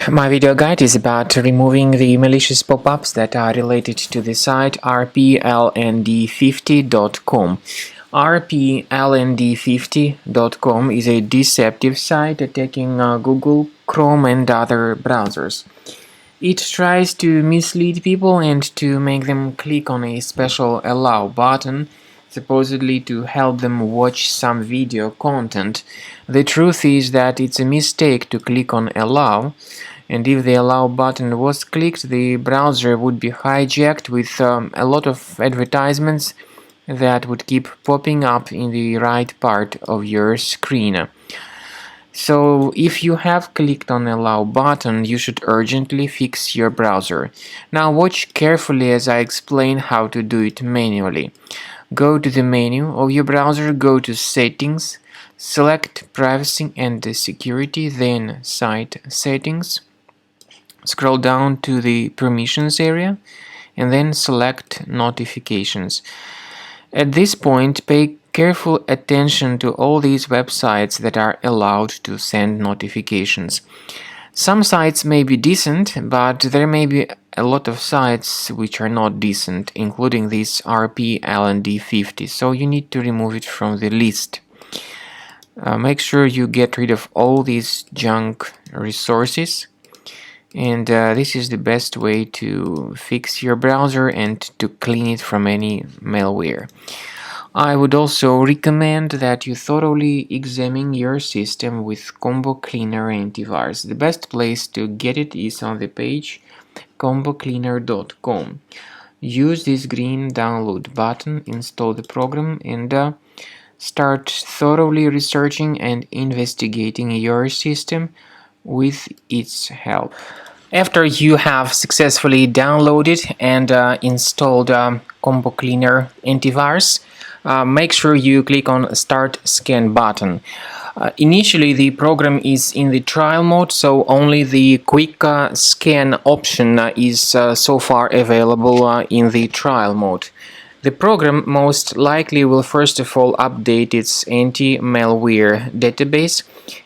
My video guide is about removing the malicious pop-ups that are related to the site rplnd50.com. rplnd50.com is a deceptive site attacking Google, Chrome and other browsers. It tries to mislead people and to make them click on a special allow button, supposedly to help them watch some video content. The truth is that it's a mistake to click on allow, and if the allow button was clicked, the browser would be hijacked with a lot of advertisements that would keep popping up in the right part of your screen. So if you have clicked on allow button, you should urgently fix your browser. Now watch carefully as I explain how to do it manually. Go to the menu of your browser, go to settings, select privacy and security, then site settings. Scroll down to the permissions area and then select notifications. At this point, pay careful attention to all these websites that are allowed to send notifications. Some sites may be decent, but there may be a lot of sites which are not decent, including this rplnd50, so you need to remove it from the list. Make sure you get rid of all these junk resources, and this is the best way to fix your browser and to clean it from any malware. I would also recommend that you thoroughly examine your system with Combo Cleaner Antivirus. The best place to get it is on the page combocleaner.com. Use this green download button, install the program, and start thoroughly researching and investigating your system with its help. After you have successfully downloaded and installed Combo Cleaner Antivirus, make sure you click on Start Scan button. Initially, the program is in the trial mode, so only the quick scan option is so far available in the trial mode. The program most likely will first of all update its anti-malware database,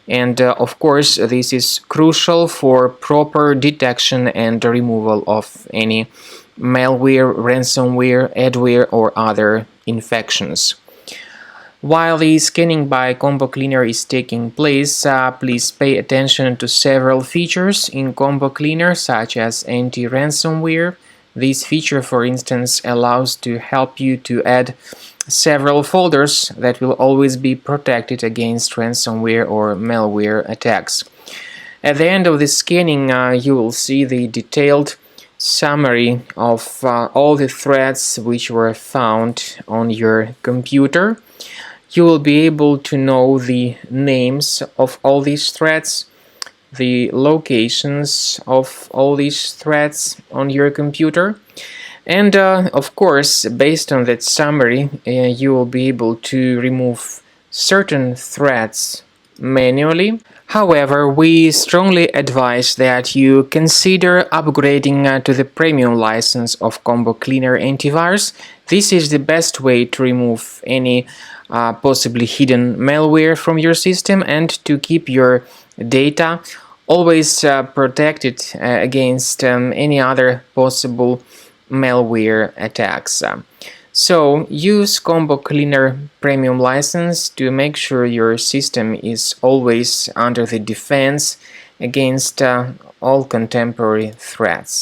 and of course this is crucial for proper detection and removal of any malware, ransomware, adware or other infections. While the scanning by Combo Cleaner is taking place, please pay attention to several features in Combo Cleaner, such as anti-ransomware. This feature, for instance, allows to help you to add several folders that will always be protected against ransomware or malware attacks. At the end of the scanning, you will see the detailed summary of all the threads which were found on your computer. You will be able to know the names of all these threads, the locations of all these threads on your computer, and of course, based on that summary, you will be able to remove certain threads manually. However, we strongly advise that you consider upgrading to the premium license of Combo Cleaner Antivirus. This is the best way to remove any possibly hidden malware from your system and to keep your data always protected against any other possible malware attacks. So use Combo Cleaner Premium license to make sure your system is always under the defense against all contemporary threats.